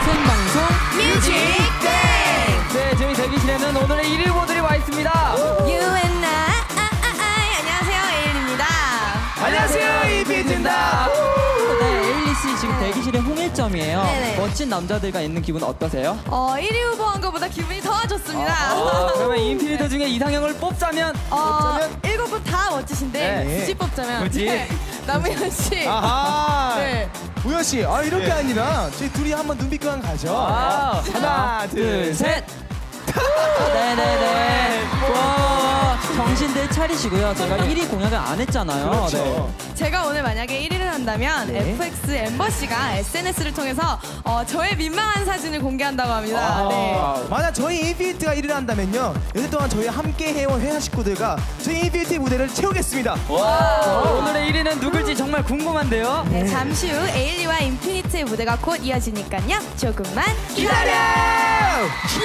같은 방송 뮤직뱅. 네, 저희 대기실에는 오늘의 1위 후보들이 와 있습니다. You and I. 안녕하세요, 에일입니다. 안녕하세요, 이비트입니다. 네, 에일리 씨 지금 대기실에 홍일점이에요. 네네. 멋진 남자들과 있는 기분 어떠세요? 1위 후보한 것보다 기분이 더 좋습니다. 그러면 인피니트 중에 이상형을 뽑자면 7분 다 멋지신데 네. 굳이 뽑자면 굳이? 네, 남우현 씨. 아하. 네. 우현 씨, 이렇게 아니라 저희 둘이 한번 눈빛 교환 가죠. 하나, 둘, 셋. 네네네. 와, 정신들 차리시고요. 제가 1위 공약을 안 했잖아요. 그렇죠. 제가 오늘 만약에 1위를 한다면 네. FX 엠버시가 SNS를 통해서 저의 민망한 사진을 공개한다고 합니다. 네. 만약 저희 인피니트가 1위를 한다면요, 여태 동안 저희 함께 해온 회사 식구들과 저희 인피니트 무대를 채우겠습니다. 오늘의 1위는 누굴지 정말 궁금한데요. 네, 잠시 후 에일리와 인피니트의 무대가 곧 이어지니까요. 조금만 기다려.